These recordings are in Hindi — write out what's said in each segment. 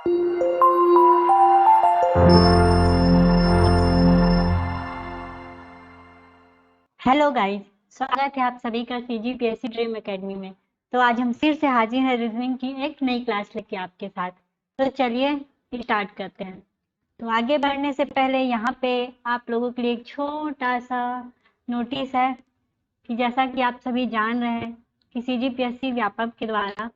हेलो गाइस, स्वागत है आप सभी का सीजीपीएससी ड्रीम एकेडमी में। तो आज हम फिर से हाजिर हैं रीजनिंग की एक नई क्लास लेके आपके साथ। तो चलिए स्टार्ट करते हैं। तो आगे बढ़ने से पहले यहाँ पे आप लोगों के लिए एक छोटा सा नोटिस है कि जैसा कि आप सभी जान रहे हैं कि सीजीपीएससी व्यापक के द्वारा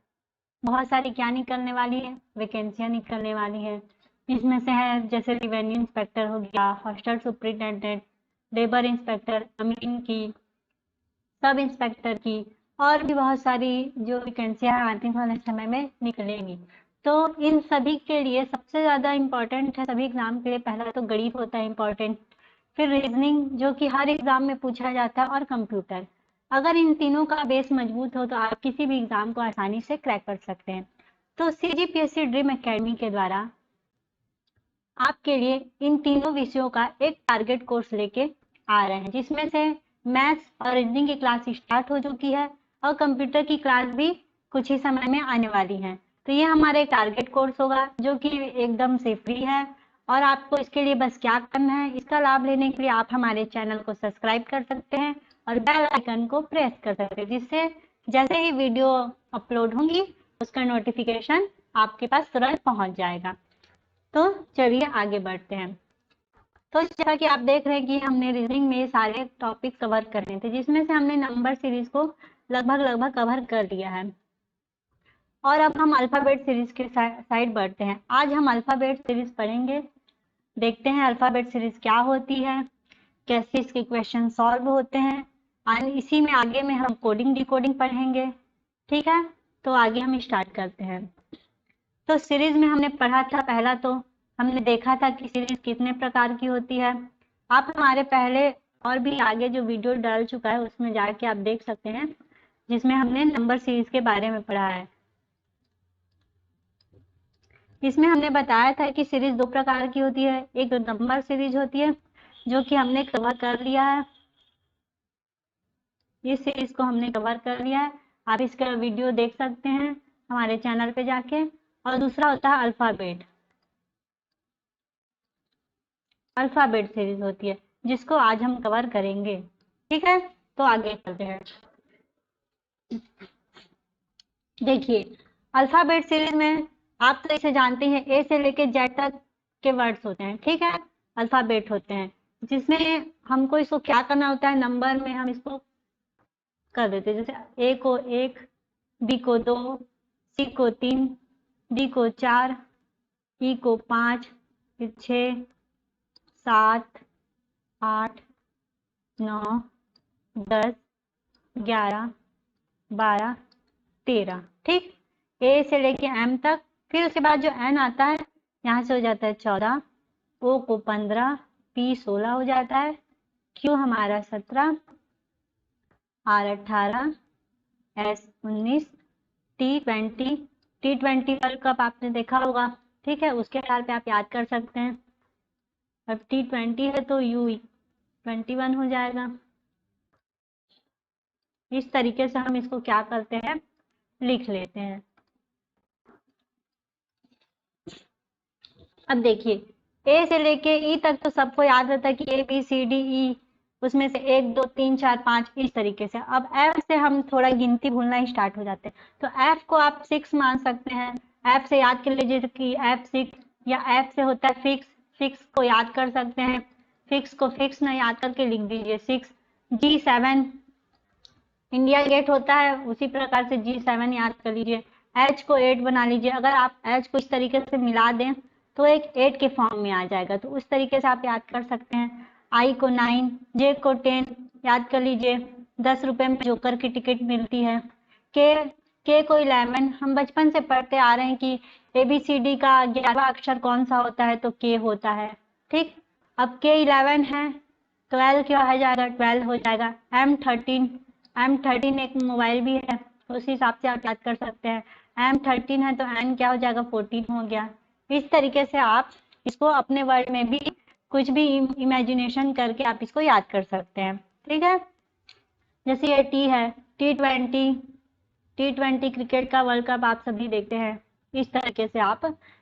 बहुत सारी क्या निकलने वाली है, वैकेंसियाँ निकलने वाली है। इसमें से है जैसे रिवेन्यू इंस्पेक्टर हो गया, हॉस्टल सुपरिटेंडेंट, लेबर इंस्पेक्टर, अमीन की, सब इंस्पेक्टर की, और भी बहुत सारी जो वैकेंसियाँ आने वाले समय में निकलेंगी। तो इन सभी के लिए सबसे ज़्यादा इम्पोर्टेंट है सभी एग्जाम के लिए, पहला तो गणित होता है इम्पोर्टेंट, फिर रीजनिंग जो कि हर एग्जाम में पूछा जाता है, और कंप्यूटर। अगर इन तीनों का बेस मजबूत हो तो आप किसी भी एग्जाम को आसानी से क्रैक कर सकते हैं। तो सीजीपीएससी ड्रीम एकेडमी के द्वारा आपके लिए इन तीनों विषयों का एक टारगेट कोर्स लेके आ रहे हैं, जिसमें से मैथ्स और रीजनिंग की क्लास स्टार्ट हो चुकी है और कंप्यूटर की क्लास भी कुछ ही समय में आने वाली है। तो ये हमारा एक टारगेट कोर्स होगा जो कि एकदम से फ्री है, और आपको इसके लिए बस क्या करना है, इसका लाभ लेने के लिए आप हमारे चैनल को सब्सक्राइब कर सकते हैं और बेल आइकन को प्रेस कर सकते हैं, जिससे जैसे ही वीडियो अपलोड होंगी उसका नोटिफिकेशन आपके पास तुरंत पहुंच जाएगा। तो चलिए आगे बढ़ते हैं। तो जैसा कि आप देख रहे हैं कि हमने रीजनिंग में सारे टॉपिक कवर करने थे, जिसमें से हमने नंबर सीरीज को लगभग कवर कर लिया है, और अब हम अल्फाबेट सीरीज के साइड बढ़ते हैं। आज हम अल्फाबेट सीरीज पढ़ेंगे, देखते हैं अल्फाबेट सीरीज क्या होती है, कैसे इसके क्वेश्चन सॉल्व होते हैं, और इसी में आगे में हम कोडिंग डिकोडिंग पढ़ेंगे। ठीक है, तो आगे हम स्टार्ट करते हैं। तो सीरीज में हमने पढ़ा था, पहला तो हमने देखा था कि सीरीज कितने प्रकार की होती है। आप हमारे पहले और भी आगे जो वीडियो डाल चुका है उसमें जाके आप देख सकते हैं, जिसमें हमने नंबर सीरीज के बारे में पढ़ा है। इसमें हमने बताया था कि सीरीज दो प्रकार की होती है, एक नंबर सीरीज होती है जो कि हमने कवर कर लिया है, इस सीरीज को हमने कवर कर लिया है, आप इसका वीडियो देख सकते हैं हमारे चैनल पे जाके। और दूसरा होता है अल्फाबेट, अल्फाबेट सीरीज होती है जिसको आज हम कवर करेंगे। ठीक है, तो आगे चलते हैं। देखिए, अल्फाबेट सीरीज में आप तो इसे जानते हैं, ए से लेके जेड तक के वर्ड्स होते हैं। ठीक है, अल्फाबेट होते हैं, जिसमें हमको इसको क्या करना होता है, नंबर में हम इसको कर देते हैं। जैसे ए को 1, बी को 2, सी को 3, डी को 4, ई को 5, फिर 6, 7, 8, 9, 10, 11, 12, 13। ठीक, ए से लेके एम तक। फिर उसके बाद जो एन आता है यहाँ से हो जाता है 14, ओ को 15, पी 16 हो जाता है, क्यू हमारा 17, R 18, S 19, T 20। T 20 world cup आपने देखा होगा। ठीक है, उसके आधार पे आप याद कर सकते हैं। अब टी 20 है तो यू 21 हो जाएगा। इस तरीके से हम इसको क्या करते हैं, लिख लेते हैं। अब देखिए, ए से लेके ई तक तो सबको याद रहता है कि A B C D E, उसमें से 1 2 3 4 5 इस तरीके से। अब एफ से हम थोड़ा गिनती भूलना स्टार्ट हो जाते हैं, तो एफ को आप 6 मान सकते हैं। एफ से याद कर लीजिए कि एफ 6, या एफ से होता है फिक्स, फिक्स को याद कर सकते हैं, फिक्स को फिक्स ना याद करके लिख दीजिए 6। जी 7 इंडिया गेट होता है, उसी प्रकार से G7 याद कर लीजिए। एच को 8 बना लीजिए, अगर आप एच को इस तरीके से मिला दें तो एक 8 के फॉर्म में आ जाएगा, तो उस तरीके से आप याद कर सकते हैं। आई को 9, जे को 10 याद कर लीजिए, 10 रुपए में जोकर की टिकट मिलती है। के को 11, हम बचपन से पढ़ते आ रहे हैं कि ABCD का 11वां अक्षर कौन सा होता है, तो के होता है। ठीक, अब के 11 है, 12 क्या हो जाएगा, 12 हो जाएगा। M13 एक मोबाइल भी है, उस हिसाब से आप याद कर सकते हैं। M13 है तो N क्या हो जाएगा, 14 हो गया। इस तरीके से आप इसको अपने वर्ड में भी कुछ भी इमेजिनेशन करके आप इसको याद कर सकते हैं। ठीक है, जैसे ये टी है, T20 क्रिकेट का वर्ल्ड कप आप सभी देखते हैं। इस तरीके से आप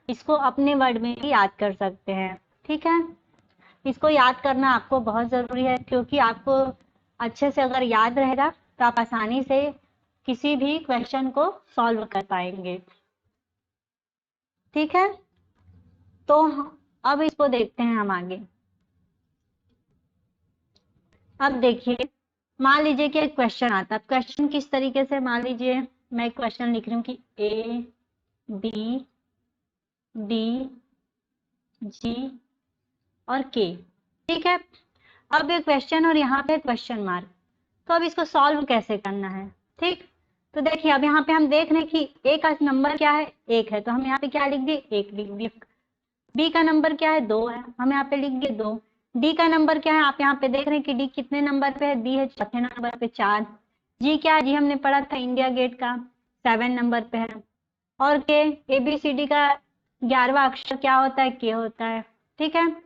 इसको अपने वर्ड में भी याद कर सकते हैं। ठीक है, इसको याद करना आपको बहुत ज़रूरी है, क्योंकि आपको अच्छे से अगर याद रहेगा तो आप आसानी से किसी भी क्वेश्चन को सॉल्व कर पाएंगे। ठीक है, तो अब इसको देखते हैं हम आगे। अब देखिए, मान लीजिए कि एक क्वेश्चन आता है। क्वेश्चन किस तरीके से, मान लीजिए मैं क्वेश्चन लिख रही हूँ कि A B D G और K। ठीक है, अब ये क्वेश्चन और यहाँ पे क्वेश्चन मार्क, तो अब इसको सॉल्व कैसे करना है। ठीक, तो देखिए अब यहाँ पे हम देख रहे हैं कि A का नंबर क्या है, 1 है, तो हम यहाँ पे क्या लिख दिए, 1 लिख दिए। B का नंबर क्या है, 2 है, हम यहाँ पे लिख दिए 2। D का नंबर क्या है, आप यहाँ पे देख रहे हैं कि D कितने नंबर पे है, D है चौथे नंबर पे 4। G क्या है, जी हमने पढ़ा था इंडिया गेट का, 7 नंबर पे है। और K, ABCD का 11वां अक्षर क्या होता है, K होता है। ठीक है,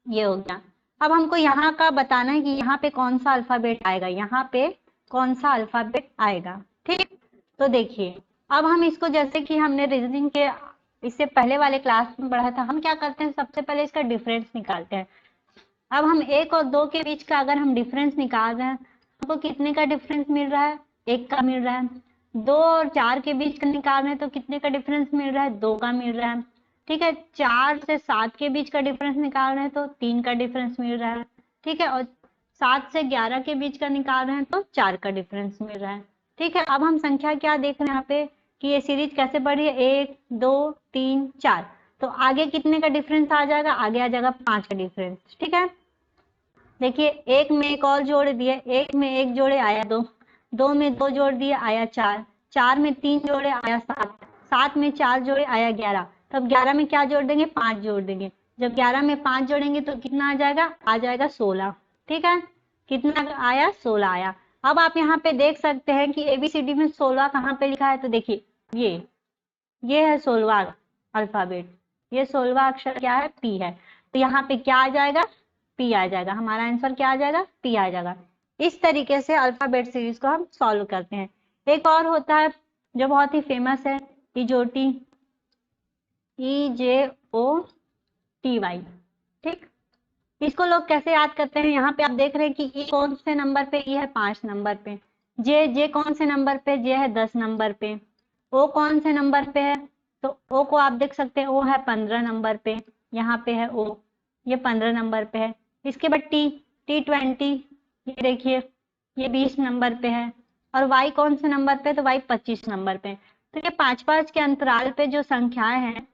ये हो गया। अब हमको यहाँ का बताना है कि यहाँ पे कौन सा अल्फाबेट आएगा, यहाँ पे कौन सा अल्फाबेट आएगा। ठीक, तो देखिए अब हम इसको, जैसे कि हमने रीजनिंग के इससे पहले वाले क्लास में पढ़ा था, हम क्या करते हैं, सबसे पहले इसका डिफरेंस निकालते हैं। अब हम 1 और 2 के बीच का अगर हम डिफरेंस निकाल रहे हैं, हमको कितने का डिफरेंस मिल रहा है, 1 का मिल रहा है। 2 और 4 के बीच का निकाल रहे हैं तो कितने का डिफरेंस मिल रहा है, 2 का मिल रहा है। ठीक है, 4 से 7 के बीच का डिफरेंस निकाल रहे हैं तो 3 का डिफरेंस मिल रहा है। ठीक है, और 7 से 11 के बीच का निकाल रहे हैं तो 4 का डिफरेंस मिल रहा है। ठीक है, अब हम संख्या क्या देख रहे हैं यहाँ पे कि ये सीरीज कैसे बढ़ रही है, 1 2 3 4, तो आगे कितने का डिफरेंस आ जाएगा, आगे आ जाएगा 5 का डिफरेंस। ठीक है, देखिए 1 में 1 और जोड़ दिए, 1 में 1 जोड़े आया 2, 2 में 2 जोड़ दिए आया 4, 4 में 3 जोड़े आया 7, 7 में 4 जोड़े आया 11। तब 11 में क्या जोड़ देंगे, 5 जोड़ देंगे। जब 11 में 5 जोड़ेंगे तो कितना आ जाएगा, आ जाएगा 16। ठीक है, कितना आया, 16 आया। अब आप यहाँ पे देख सकते हैं कि ABCD में 16 कहाँ पे लिखा है, तो देखिए ये है 16वां अल्फाबेट, ये 16वां अक्षर क्या है, P है। तो यहाँ पे क्या आ जाएगा, P आ जाएगा, हमारा आंसर क्या आ जाएगा, P आ जाएगा। इस तरीके से अल्फाबेट सीरीज को हम सॉल्व करते हैं। एक और होता है जो बहुत ही फेमस है, इजोटी, EJOTY। ठीक, इसको लोग कैसे याद करते हैं, यहाँ पे आप देख रहे हैं कि E कौन से नंबर पे, E है 5 नंबर पे। जे कौन से नंबर पे, जे है 10 नंबर पे। O कौन से नंबर पे है, तो O को आप देख सकते हैं, O है 15 नंबर पे, यहाँ पे है O, ये 15 नंबर पे है। इसके बाद T20, ये देखिए ये 20 नंबर पे है। और Y कौन से नंबर पे, तो Y 25 नंबर पे। तो ये 5-5 के अंतराल पे जो संख्याएं हैं,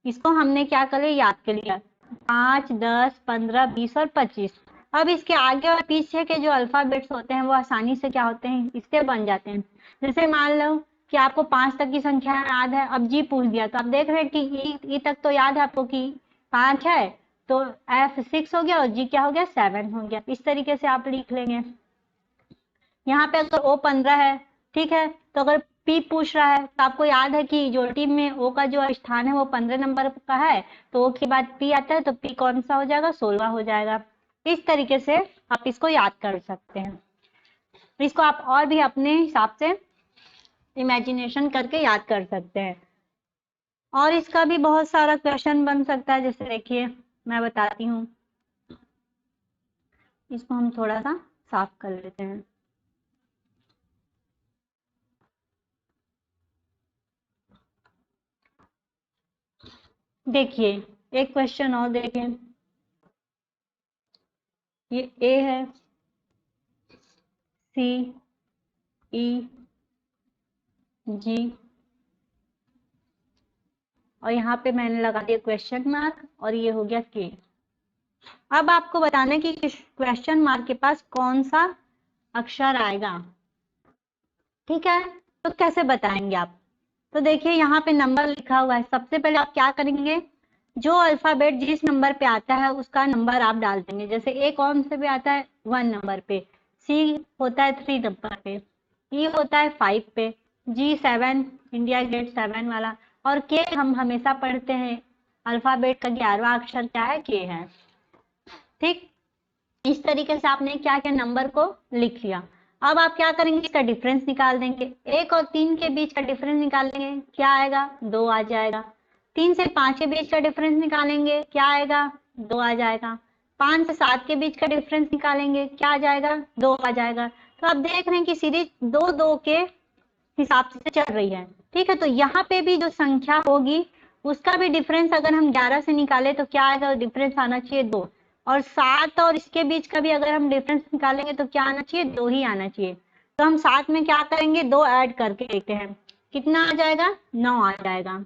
इसको हमने क्या कर लिया, याद कर लिया, 5 10 15 20 और 25। अब इसके आगे और पीछे के जो अल्फाबेट्स होते हैं वो आसानी से क्या होते हैं, इससे बन जाते हैं। जैसे मान लो कि आपको 5 तक की संख्या याद है, अब जी पूछ दिया तो आप देख रहे हैं कि ई तक तो याद है आपको कि 5 है, तो F 6 हो गया और जी क्या हो गया, 7 हो गया। इस तरीके से आप लिख लेंगे। यहाँ पे अगर O 15 है, ठीक है, तो अगर P पूछ रहा है तो आपको याद है कि जोटी में O का जो स्थान है वो 15 नंबर का है, तो O के बाद P आता है, तो P कौन सा हो जाएगा, 16 हो जाएगा। इस तरीके से आप इसको याद कर सकते हैं। इसको आप और भी अपने हिसाब से इमेजिनेशन करके याद कर सकते हैं। और इसका भी बहुत सारा क्वेश्चन बन सकता है, जैसे देखिए मैं बताती हूँ, इसको हम थोड़ा सा साफ कर लेते हैं। देखिए एक क्वेश्चन और देखिए, ये A है, C E G, और यहाँ पे मैंने लगा दिया क्वेश्चन मार्क, और ये हो गया K। अब आपको बताना है कि क्वेश्चन मार्क के पास कौन सा अक्षर आएगा। ठीक है, तो कैसे बताएंगे आप, तो देखिए यहाँ पे नंबर लिखा हुआ है। सबसे पहले आप क्या करेंगे, जो अल्फाबेट जिस नंबर पे आता है उसका नंबर आप डाल देंगे। जैसे A कौन से पे आता है, 1 नंबर पे, C होता है 3 नंबर पे, E होता है 5 पे, G 7, इंडिया गेट 7 वाला, और K हम हमेशा पढ़ते हैं, अल्फाबेट का 11वां अक्षर क्या है, K है। ठीक, इस तरीके से आपने क्या क्या नंबर को लिख लिया। अब आप क्या करेंगे, इसका डिफरेंस निकाल देंगे। 1 और 3 के बीच का डिफरेंस निकालेंगे, क्या आएगा, 2 आ जाएगा। 3 से 5 के बीच का डिफरेंस निकालेंगे, क्या आएगा, 2 आ जाएगा। 5 से 7 के बीच का डिफरेंस निकालेंगे, क्या आ जाएगा, 2 आ जाएगा। तो आप देख रहे हैं कि सीरीज 2 के हिसाब से चल रही है। ठीक है, तो यहाँ पे भी जो संख्या होगी उसका भी डिफरेंस अगर हम 11 से निकाले तो क्या आएगा, डिफरेंस आना चाहिए 2। और 7 और इसके बीच का भी अगर हम डिफरेंस निकालेंगे तो क्या आना चाहिए, 2 ही आना चाहिए। तो हम साथ में क्या करेंगे, 2 ऐड करके देखते हैं, कितना आ जाएगा, 9 आ जाएगा।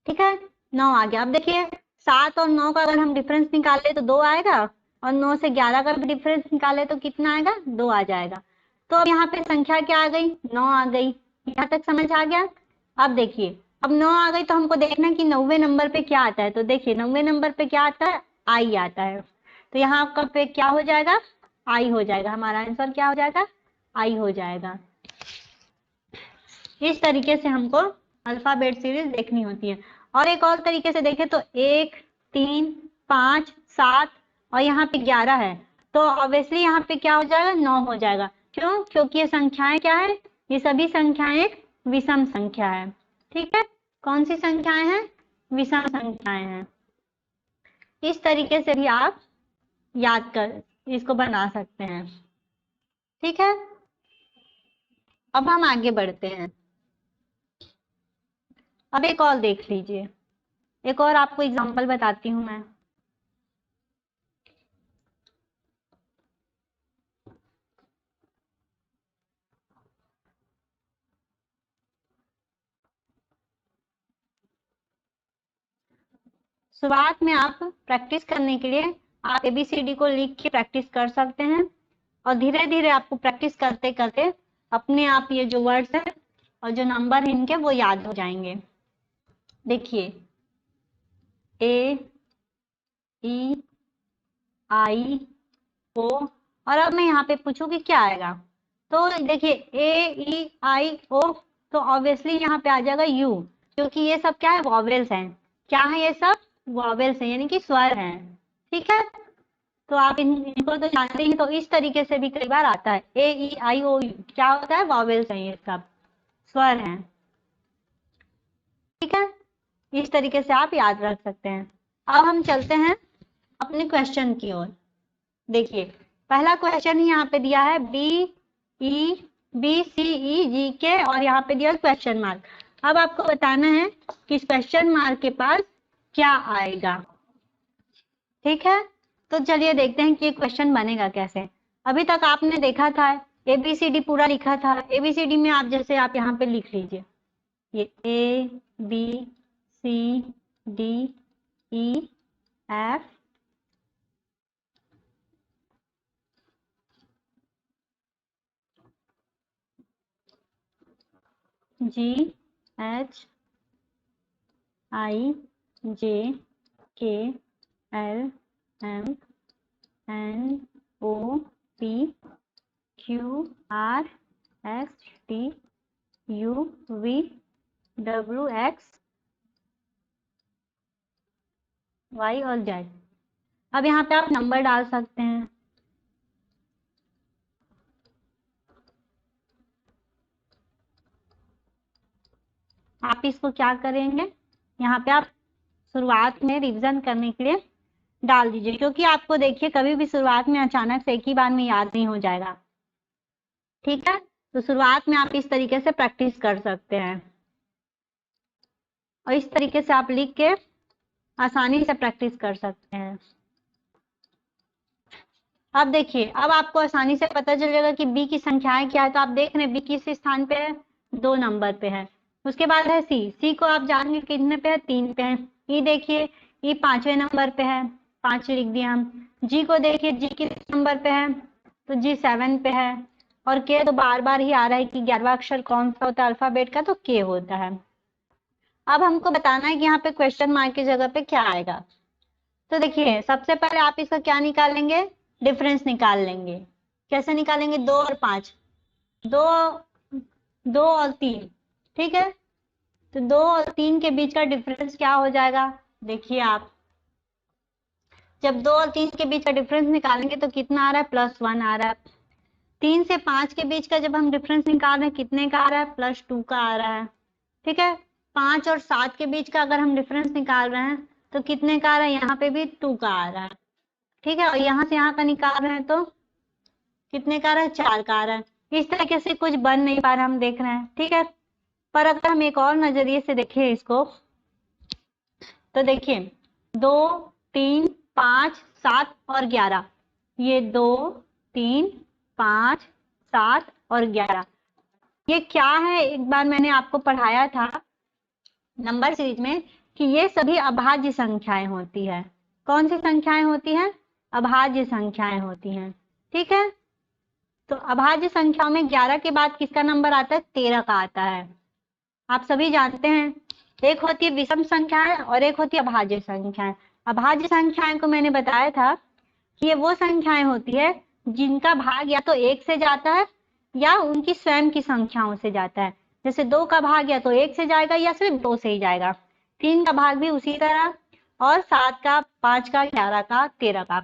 ठीक है, 9 आ गया। अब देखिए 7 और 9 का अगर हम डिफरेंस निकाले तो 2 आएगा, और 9 से 11 का भी डिफरेंस निकाले तो कितना आएगा, 2 आ जाएगा। तो अब यहाँ पे संख्या क्या आ गई, 9 आ गई। यहाँ तक समझ आ गया। अब देखिए, अब 9 आ गई तो हमको देखना है कि 90वें नंबर पे क्या आता है। तो देखिए 90वें नंबर पे क्या आता है, आई आता है। तो यहाँ आपका पे क्या हो जाएगा, आई हो जाएगा। हमारा आंसर क्या हो जाएगा, आई हो जाएगा। इस तरीके से हमको अल्फाबेट सीरीज देखनी होती है। और एक और तरीके से देखें तो 1, 3, 5, 7 और यहाँ पे 11 है, तो ऑब्वियसली यहाँ पे क्या हो जाएगा, 9 हो जाएगा। क्यों, क्योंकि ये संख्याएं क्या है, ये सभी संख्याएं एक विषम संख्या है। ठीक है, कौन सी संख्याएं हैं, विषम संख्याएं हैं। इस तरीके से भी आप याद कर इसको बना सकते हैं। ठीक है, अब हम आगे बढ़ते हैं। अब एक और देख लीजिए, एक और आपको एग्जांपल बताती हूँ मैं। शुरुआत में आप प्रैक्टिस करने के लिए आप ABCD को लिख के प्रैक्टिस कर सकते हैं, और धीरे धीरे आपको प्रैक्टिस करते करते अपने आप ये जो वर्ड्स है और जो नंबर है इनके वो याद हो जाएंगे। देखिए A, E, I, O, और अब मैं यहाँ पे पूछूं कि क्या आएगा, तो देखिए A, E, I, O, तो ऑब्वियसली यहाँ पे आ जाएगा U, क्योंकि ये सब क्या है, वॉवेल्स हैं। क्या है, ये सब वॉवेल्स हैं, यानी कि स्वर हैं। ठीक है, तो आप इनको तो जानते ही, तो इस तरीके से भी कई बार आता है A, E, I, O, U, क्या होता है, वॉवेल्स हैं, ये सब स्वर हैं। ठीक है, इस तरीके से आप याद रख सकते हैं। अब हम चलते हैं अपने क्वेश्चन की ओर। देखिए पहला क्वेश्चन ही यहाँ पे दिया है BCEGK, और यहाँ पे दिया क्वेश्चन मार्क। अब आपको बताना है कि इस क्वेश्चन मार्क के पास क्या आएगा। ठीक है, तो चलिए देखते हैं कि ये क्वेश्चन बनेगा कैसे। अभी तक आपने देखा था ABCD पूरा लिखा था। ABCD में आप जैसे आप यहाँ पे लिख लीजिए, ये ABCDEF HIJKLMNOPQRSTUVWX Y और Z। अब यहाँ पे आप नंबर डाल सकते हैं। आप इसको क्या करेंगे, यहाँ पे आप शुरुआत में रिवीजन करने के लिए डाल दीजिए, क्योंकि आपको देखिए कभी भी शुरुआत में अचानक से एक ही बार में याद नहीं हो जाएगा। ठीक है, तो शुरुआत में आप इस तरीके से प्रैक्टिस कर सकते हैं, और इस तरीके से आप लिख के आसानी से प्रैक्टिस कर सकते हैं। अब देखिए, अब आपको आसानी से पता चल जाएगा कि बी की संख्याएं क्या है। तो आप देख रहे हैं बी किस स्थान पे है, 2 नंबर पे है। उसके बाद है सी को आप जान कितने पे है, 3 पे है। ई देखिए, ई 5वें नंबर पे है, 5 लिख दिया हम। जी को देखिए, जी किस नंबर पे है, तो जी 7 पे है। और के तो बार बार ही आ रहा है कि 11वां अक्षर कौन सा होता है अल्फाबेट का, तो के होता है। अब हमको बताना है कि यहाँ पे क्वेश्चन मार्क की जगह पे क्या आएगा। तो देखिए सबसे पहले आप इसका क्या निकालेंगे, डिफरेंस निकाल लेंगे। कैसे निकालेंगे, 2 और 5, 2 2 और 3। ठीक है, तो 2 और 3 के बीच का डिफरेंस क्या हो जाएगा, देखिए आप जब 2 और 3 के बीच का डिफरेंस निकालेंगे तो कितना आ रहा है, +1 आ रहा है। 3 से 5 के बीच का जब हम डिफरेंस निकाल रहे हैं कितने का आ रहा है, +2 का आ रहा है। ठीक है, 5 और 7 के बीच का अगर हम डिफरेंस निकाल रहे हैं तो कितने का आ रहा है, यहाँ पे भी 2 का आ रहा है। ठीक है, और यहाँ से यहाँ का निकाल रहे हैं तो कितने का आ रहा है, 4 का आ रहा है। इस तरीके से कुछ बन नहीं पा रहा, हम देख रहे हैं। ठीक है, पर अगर हम एक और नजरिए से देखें इसको तो देखिए 2, 3, 5, 7 और 11, ये 2, 3, 5, 7 और 11 ये क्या है, एक बार मैंने आपको पढ़ाया था नंबर सीरीज में कि ये सभी अभाज्य संख्याएं होती है। कौन सी संख्याएं होती हैं, अभाज्य संख्याएं होती हैं। ठीक है, तो अभाज्य संख्याओं में 11 के बाद किसका नंबर आता है, 13 का आता है। आप सभी जानते हैं एक होती है विषम संख्याएं और एक होती है अभाज्य संख्याएं। अभाज्य संख्याएं को मैंने बताया था कि ये वो संख्याएं होती है जिनका भाग या तो 1 से जाता है या उनकी स्वयं की संख्याओं से जाता है। जैसे 2 का भाग या तो 1 से जाएगा या सिर्फ 2 से ही जाएगा, 3 का भाग भी उसी तरह, और 7 का, 5 का, 11 का, 13 का।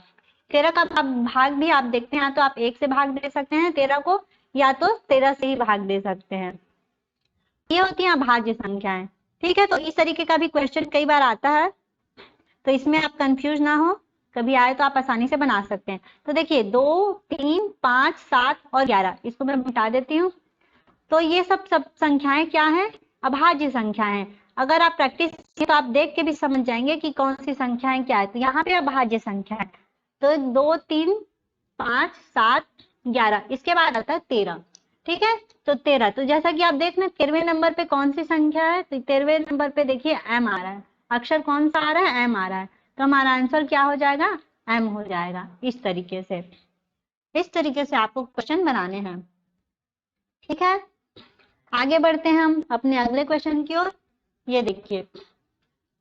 13 का भाग भी आप देखते हैं तो आप 1 से भाग दे सकते हैं 13 को, या तो 13 से ही भाग दे सकते हैं। ये होती है अभाज्य संख्याएं। ठीक है, तो इस तरीके का भी क्वेश्चन कई बार आता है, तो इसमें आप कंफ्यूज ना हो, कभी आए तो आप आसानी से बना सकते हैं। तो देखिए 2, 3, 5, 7 और 11, इसको मैं मिटा देती हूँ। तो ये सब संख्याएं क्या है, अभाज्य संख्याएं हैं। अगर आप प्रैक्टिस तो आप देख के भी समझ जाएंगे कि कौन सी संख्याएं क्या है। तो यहाँ पे अभाज्य संख्या है, तो 2, 3, 5, 7, 11, इसके बाद आता है 13। ठीक है, तो 13, तो जैसा कि आप देख रहे हैं 13वें नंबर पे कौन सी संख्या है, तो 13वें नंबर पे देखिए m आ रहा है, अक्षर कौन सा आ रहा है, m आ रहा है, तो हमारा आंसर क्या हो जाएगा, m हो जाएगा। इस तरीके से आपको क्वेश्चन बनाने हैं। ठीक है, आगे बढ़ते हैं हम अपने अगले क्वेश्चन की ओर। ये देखिए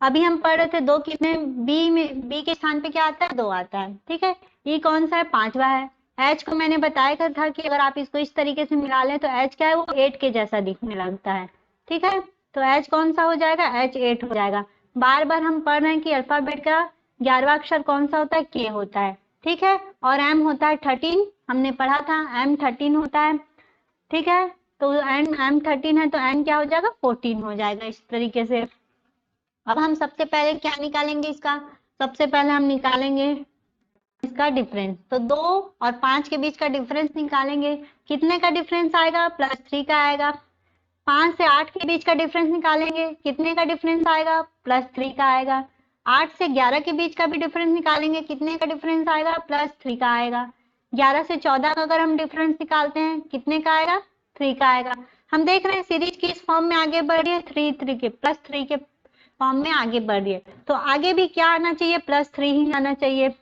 अभी हम पढ़ रहे थे 2 कितने, b के स्थान पे क्या आता है, 2 आता है। ठीक है, ये कौन सा है, 5वां है। h को मैंने बताया था कि अगर आप इसको इस तरीके से मिला लें तो h क्या है, वो 8 के जैसा दिखने लगता है। ठीक है, तो h कौन सा हो जाएगा, h 8 हो जाएगा। बार बार हम पढ़ रहे हैं कि अल्फाबेट का 11वां अक्षर कौन सा होता है, k होता है। ठीक है, और m होता है 13, हमने पढ़ा था m 13 होता है। ठीक है, तो m 13 है तो n क्या हो जाएगा, 14 हो जाएगा। इस तरीके से अब हम सबसे पहले क्या निकालेंगे इसका, सबसे पहले हम निकालेंगे इसका डिफरेंस। तो 2 और 5 के बीच का डिफरेंस निकालेंगे, कितने का डिफरेंस आएगा, +3 का आएगा। 5 से 8 के बीच का डिफरेंस निकालेंगे, कितने का डिफरेंस आएगा, +3 का आएगा। 8 से 11 के बीच का भी डिफरेंस निकालेंगे, कितने का डिफरेंस आएगा, +3 का आएगा। 11 से 14 का अगर हम डिफरेंस निकालते हैं कितने का आएगा, 3 का आएगा। हम देख रहे हैं सीरीज किस फॉर्म में आगे बढ़ रही है, 3 के +3 के फॉर्म में आगे बढ़ रही है, तो आगे भी क्या आना चाहिए, +3 ही आना चाहिए।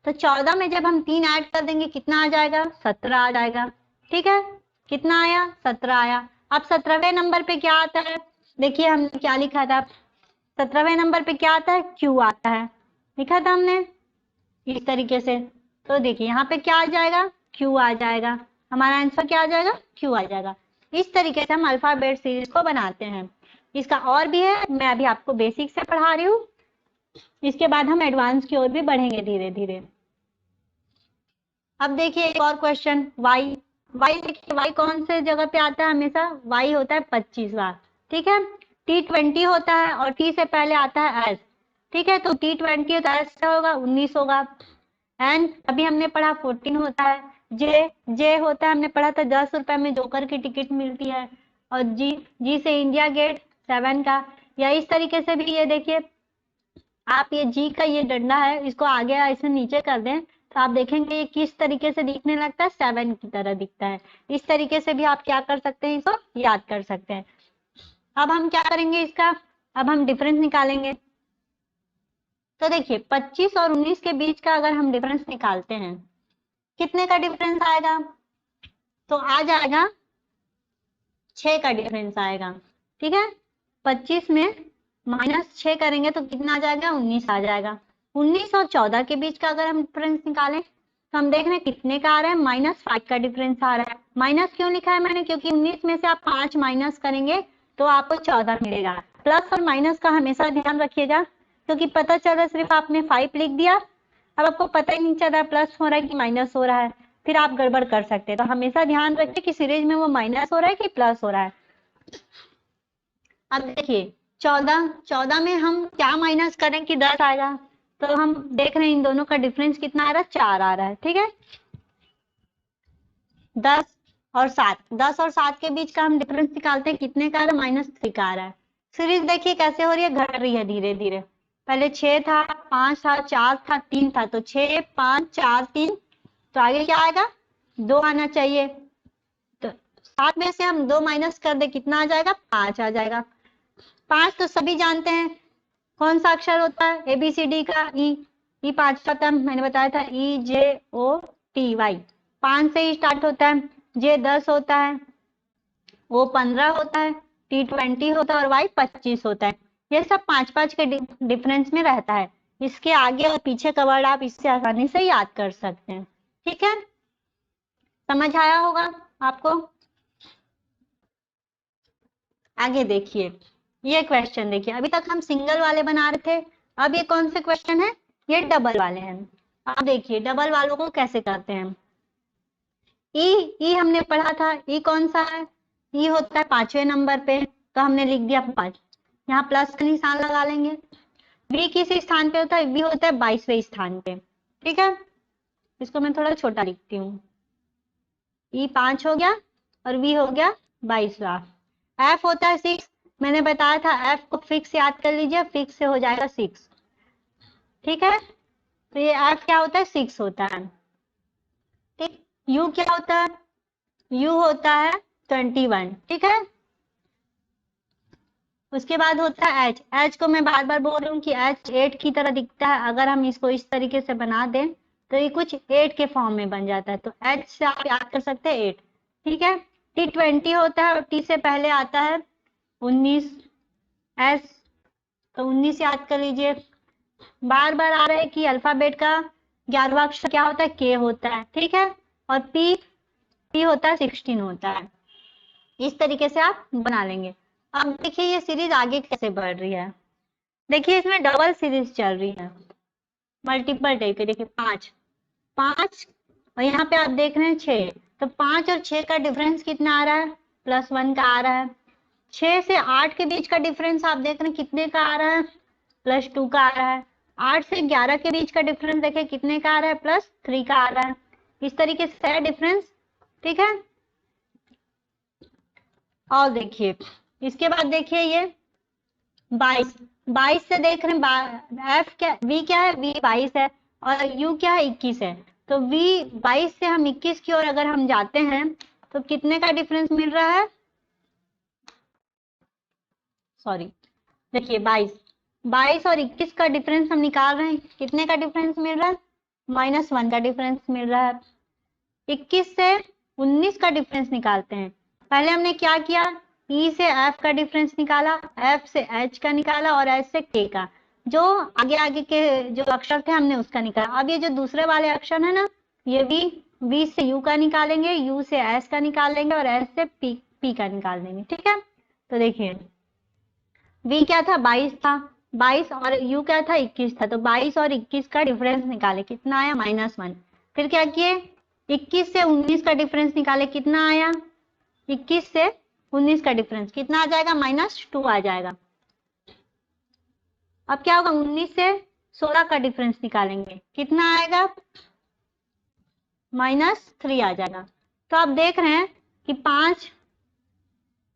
तो 14 में जब हम 3 ऐड कर देंगे कितना आ जाएगा, 17 आ जाएगा। ठीक है, कितना आया, 17 आया। अब 17वें नंबर पे क्या आता है, देखिए हमने क्या लिखा था, 17वें नंबर पे क्या आता है, Q आता है, लिखा था हमने इस तरीके से। तो देखिए यहाँ पे क्या आ जाएगा, Q आ जाएगा, हमारा आंसर क्या आ जाएगा, Q आ जाएगा। इस तरीके से हम अल्फाबेट सीरीज को बनाते हैं। इसका और भी है, मैं अभी आपको बेसिक से पढ़ा रही हूँ, इसके बाद हम एडवांस की ओर भी बढ़ेंगे धीरे धीरे। अब देखिए एक और क्वेश्चन, y देखिए y कौन से जगह पे आता है, हमेशा y होता है 25वां। ठीक है, T20 होता है और T से पहले आता है S। ठीक है, तो T20 तो S क्या होगा, 19 होगा। एंड अभी हमने पढ़ा 14 होता है। जे होता है, हमने पढ़ा था 10 रुपए में जोकर की टिकट मिलती है। और जी से इंडिया गेट 7 का, या इस तरीके से भी ये देखिए आप ये जी का ये डंडा है, इसको आगे ऐसे नीचे कर दें तो आप देखेंगे ये किस तरीके से दिखने लगता है, 7 की तरह दिखता है। इस तरीके से भी आप क्या कर सकते हैं, इसको याद कर सकते हैं। अब हम क्या करेंगे इसका, अब हम डिफरेंस निकालेंगे। तो देखिए 25 और 19 के बीच का अगर हम डिफरेंस निकालते हैं कितने का डिफरेंस आएगा, तो आ जाएगा 6 का डिफरेंस आएगा। ठीक है, 25 में -6 करेंगे तो कितना आ जाएगा, 19 आ जाएगा। 19 और 14 के बीच का अगर हम डिफरेंस निकालें तो हम देख रहे हैं कितने का आ रहा है, -5 का डिफरेंस आ रहा है। माइनस क्यों लिखा है मैंने, क्योंकि 19 में से आप 5 माइनस करेंगे तो आपको 14 मिलेगा। प्लस और माइनस का हमेशा ध्यान रखिएगा, क्योंकि पता चल रहा है सिर्फ आपने 5 लिख दिया, अब आपको पता ही नहीं चल रहा है प्लस हो रहा है कि माइनस हो रहा है। फिर आप गड़बड़ कर सकते हैं। तो हमेशा ध्यान रखें कि सीरीज में वो माइनस हो रहा है कि प्लस हो रहा है। अब देखिए 14 में हम क्या माइनस करें कि 10 आएगा। तो हम देख रहे हैं इन दोनों का डिफरेंस कितना आ रहा है, 4 आ रहा है। ठीक है, 10 और 7, 10 और 7 के बीच का हम डिफरेंस निकालते हैं, कितने का आ रहा है, -3 का आ रहा है। सीरीज देखिए कैसे हो रही है, घट रही है धीरे धीरे। पहले 6 था, 5 था, 4 था, 3 था, तो 6 5 4 3, तो आगे क्या आएगा, 2 आना चाहिए। तो 7 में से हम 2 माइनस कर दे, कितना आ जाएगा, 5 आ जाएगा। 5 तो सभी जानते हैं कौन सा अक्षर होता है, ABCD का ई 5 का था, मैंने बताया था EJOTY। 5 से ही स्टार्ट होता है, J 10 होता है, O 15 होता है, T 20 होता है और Y 25 होता है। ये सब 5-5 के डिफरेंस में रहता है। इसके आगे और पीछे का वर्ड आप इससे आसानी से याद कर सकते हैं। ठीक है, समझ आया होगा आपको। आगे देखिए, ये क्वेश्चन देखिए, अभी तक हम सिंगल वाले बना रहे थे, अब ये कौन से क्वेश्चन है, ये डबल वाले हैं। अब देखिए डबल वालों को कैसे करते हैं। ई हमने पढ़ा था, ई कौन सा है, ई होता है 5वें नंबर पे, तो हमने लिख दिया 5, यहाँ प्लस का निशान लगा लेंगे। वी किस स्थान पे होता है, वी होता है 22वें स्थान पे। ठीक है, इसको मैं थोड़ा छोटा लिखती हूँ, ई 5 हो गया और वी हो गया 22वां। एफ होता है 6, मैंने बताया था एफ को फिक्स याद कर लीजिए, फिक्स से हो जाएगा 6। ठीक है, तो ये एफ क्या होता है, 6 होता है। ठीक, यू क्या होता है, यू होता है 21। ठीक है, उसके बाद होता है एच। एच को मैं बार बार बोल रही हूँ कि एच 8 की तरह दिखता है, अगर हम इसको इस तरीके से बना दें तो ये कुछ 8 के फॉर्म में बन जाता है, तो एच से आप याद कर सकते हैं 8। ठीक है, टी 20 होता है और टी से पहले आता है 19, एस, तो 19 याद कर लीजिए। बार बार आ रहा है कि अल्फाबेट का 11वां अक्षर क्या होता है, के होता है। ठीक है, और पी, पी होता है 16 होता है। इस तरीके से आप बना लेंगे। अब देखिए ये सीरीज आगे कैसे बढ़ रही है, देखिए इसमें डबल सीरीज चल रही है, मल्टीपल टाइप के। देखिए 5 5 और यहाँ पे आप देख रहे हैं 6, तो 5 और 6 का डिफरेंस कितना आ रहा है, +1 का आ रहा है। 6 से 8 के बीच का डिफरेंस आप देख रहे हैं कितने का आ रहा है, +2 का आ रहा है। 8 से 11 के बीच का डिफरेंस देखिए कितने का आ रहा है, +3 का आ रहा है। इस तरीके से है डिफरेंस। ठीक है, और देखिए इसके बाद देखिए ये 22, 22 से देख रहे हैं एफ क्या, वी क्या है, वी 22 है और यू क्या है, 21 है। तो वी 22 से हम 21 की ओर अगर हम जाते हैं तो कितने का डिफरेंस मिल रहा है, सॉरी, देखिए 22 और 21 का डिफरेंस हम निकाल रहे हैं, कितने का डिफरेंस मिल रहा है, -1 का डिफरेंस मिल रहा है। 21 से 19 का डिफरेंस निकालते हैं। पहले हमने क्या किया, ई से एफ का डिफरेंस निकाला, एफ से एच का निकाला और एच से के का, जो आगे आगे के जो अक्षर थे हमने उसका निकाला। अब ये जो दूसरे वाले अक्षर है ना, ये वी से यू का निकालेंगे, यू से एस का निकालेंगे और एस से पी का निकाल देंगे। ठीक है, तो देखिए वी क्या था, 22 था, 22 और यू क्या था, 21 था, तो 22 और 21 का डिफरेंस निकाले, कितना आया, -1। फिर क्या किए, 21 से 19 का डिफरेंस निकाले, कितना आया, 21 से 19 का डिफरेंस कितना आ जाएगा, -2 आ जाएगा। अब क्या होगा, 19 से 16 का डिफरेंस निकालेंगे, कितना आएगा, -3 आ जाएगा। तो आप देख रहे हैं कि 5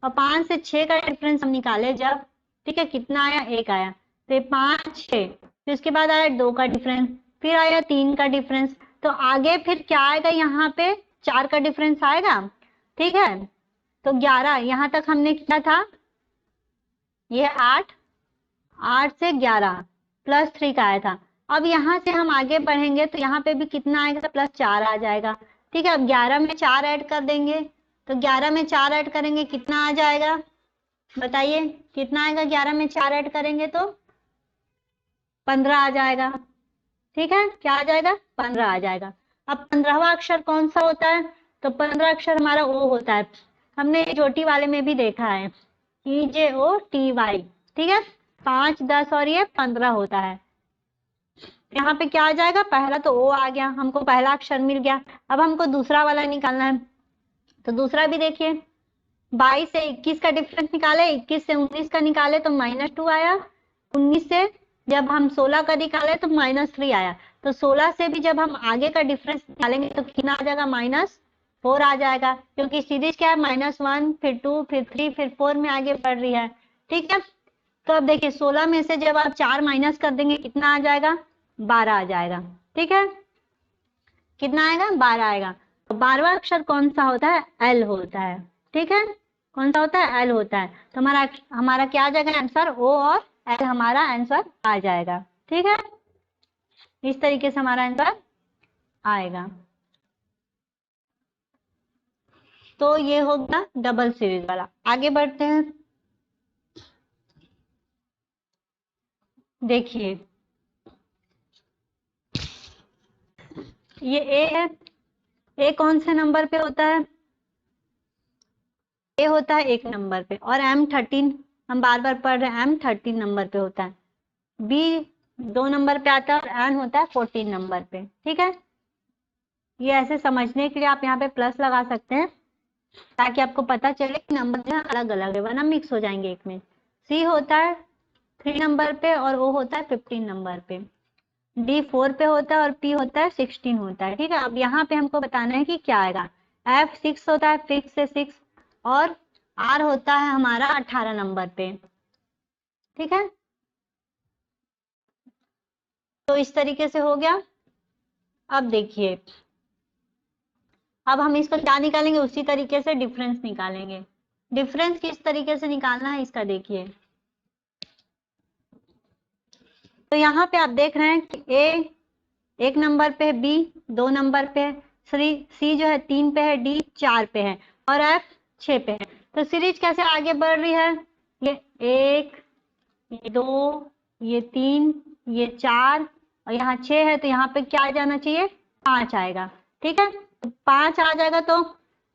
और 5 से 6 का डिफरेंस हम निकाले जब, ठीक है, कितना आया, 1 आया। तो 5 6, फिर उसके बाद आया 2 का डिफरेंस, फिर आया 3 का डिफरेंस, तो आगे फिर क्या आएगा, यहाँ पे 4 का डिफरेंस आएगा। ठीक है, तो 11 यहाँ तक हमने किया था, ये 8 से 11 +3 का आया था। अब यहाँ से हम आगे बढ़ेंगे तो यहाँ पे भी कितना आएगा, +4 आ जाएगा। ठीक है, अब 11 में 4 ऐड कर देंगे, तो 11 में 4 ऐड करेंगे कितना आ जाएगा, बताइए कितना आएगा, 11 में 4 ऐड करेंगे तो 15 आ जाएगा। ठीक है, क्या आ जाएगा, 15 आ जाएगा। अब 15वां अक्षर कौन सा होता है, तो 15 अक्षर हमारा ओ होता है, हमने चोटी वाले में भी देखा है, EJOTY। ठीक है, 5 10 और ये 15 होता है। यहाँ पे क्या आ जाएगा, पहला तो ओ आ गया, हमको पहला अक्षर मिल गया। अब हमको दूसरा वाला निकालना है, तो दूसरा भी देखिए 22 से 21 का डिफरेंस निकाले, 21 से 19 का निकाले तो -2 आया, 19 से जब हम 16 का निकाले तो -3 आया। तो 16 से भी जब हम आगे का डिफरेंस निकालेंगे तो कितना आ जाएगा, -4 आ जाएगा, क्योंकि सीरीज क्या है, -1 फिर 2 फिर 3 फिर 4 में आगे बढ़ रही है। ठीक है, तो अब देखिए 16 में से जब आप 4 माइनस कर देंगे कितना आ जाएगा, 12 आ जाएगा। ठीक है, कितना आएगा, 12 आएगा। तो 12वां अक्षर कौन सा होता है, एल होता है। ठीक है, कौन सा होता है, एल होता है। तो हमारा हमारा क्या आ जाएगा आंसर, ओ और एल हमारा आंसर आ जाएगा। ठीक है, इस तरीके से हमारा आंसर आएगा। तो ये हो गया डबल सीरीज वाला। आगे बढ़ते हैं, देखिए ये ए है, ए कौन से नंबर पे होता है, ए होता है 1 नंबर पे, और M13 हम बार बार पढ़ रहे हैं, M13 नंबर पे होता है। बी 2 नंबर पे आता है और एन होता है 14 नंबर पे। ठीक है, ये ऐसे समझने के लिए आप यहाँ पे प्लस लगा सकते हैं, ताकि आपको पता चले कि नंबर जो है अलग अलग है, वरना मिक्स हो जाएंगे एक में। सी होता है 3 नंबर पे और ओ होता है 15 नंबर पे। डी 4 पे होता है और पी होता है 16 होता है। ठीक है, अब यहाँ पे हमको बताना है कि क्या आएगा। एफ 6 होता है, फिक्स से 6, और आर होता है हमारा 18 नंबर पे। ठीक है, तो इस तरीके से हो गया। अब देखिए, अब हम इसको क्या निकालेंगे, उसी तरीके से डिफरेंस निकालेंगे। डिफरेंस किस तरीके से निकालना है इसका देखिए, तो यहाँ पे आप देख रहे हैं कि ए 1 नंबर पे है, बी 2 नंबर पे है, सी जो है 3 पे है, डी 4 पे है, और एफ 6 पे है। तो सीरीज कैसे आगे बढ़ रही है, ये 1 ये 2 ये 3 ये 4 और यहाँ 6 है, तो यहाँ पे क्या आ जाना चाहिए, 5 आएगा। ठीक है, तो 5 आ जाएगा, तो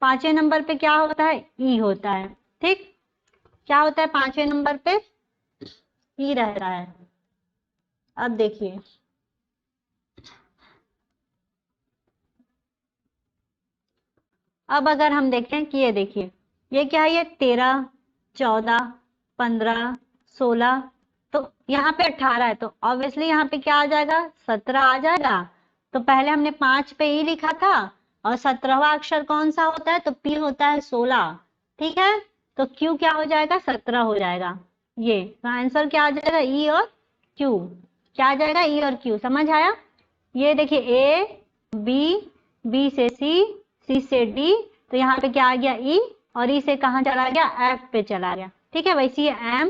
5वें नंबर पे क्या होता है, ई होता है। ठीक, क्या होता है 5वें नंबर पे, ई रहता है। अब देखिए, अब अगर हम देखें कि ये देखिए, ये क्या है, ये 13 14 15 16, तो यहाँ पे 18 है, तो ऑब्वियसली यहाँ पे क्या आ जाएगा, 17 आ जाएगा। तो पहले हमने 5 पे ई लिखा था, और 17वां अक्षर कौन सा होता है, तो पी होता है 16। ठीक है, तो क्यू क्या हो जाएगा, 17 हो जाएगा। ये तो आंसर क्या आ जाएगा, ई और क्यू। क्या आ जाएगा, ई और क्यू। समझ आया, ये देखिए ए बी, बी से सी, सी से डी, तो यहाँ पे क्या आ गया, ई, और ई से कहाँ चला गया, एफ पे चला गया। ठीक है, वैसे ही एम,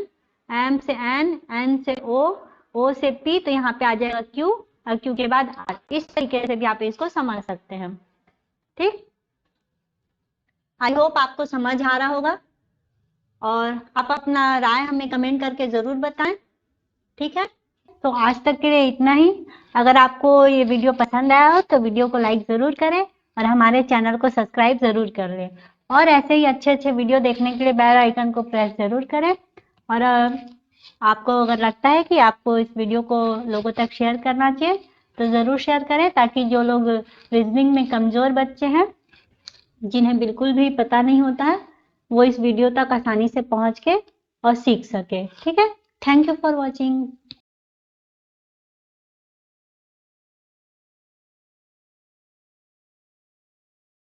एम से एन, एन से ओ से पी, तो यहाँ पे आ जाएगा क्यू, और क्यू के बाद आर। इस तरीके से भी आप इसको समझ सकते हैं। ठीक, आई होप आपको समझ आ रहा होगा, और आप अपना राय हमें कमेंट करके जरूर बताएं। ठीक है, तो आज तक के लिए इतना ही। अगर आपको ये वीडियो पसंद आया हो तो वीडियो को लाइक ज़रूर करें, और हमारे चैनल को सब्सक्राइब ज़रूर कर लें, और ऐसे ही अच्छे अच्छे वीडियो देखने के लिए बेल आइकन को प्रेस ज़रूर करें। और आपको अगर लगता है कि आपको इस वीडियो को लोगों तक शेयर करना चाहिए तो ज़रूर शेयर करें, ताकि जो लोग रीजनिंग में कमज़ोर बच्चे हैं, जिन्हें बिल्कुल भी पता नहीं होता है, वो इस वीडियो तक आसानी से पहुँच के और सीख सके। ठीक है, थैंक यू फॉर वॉचिंग।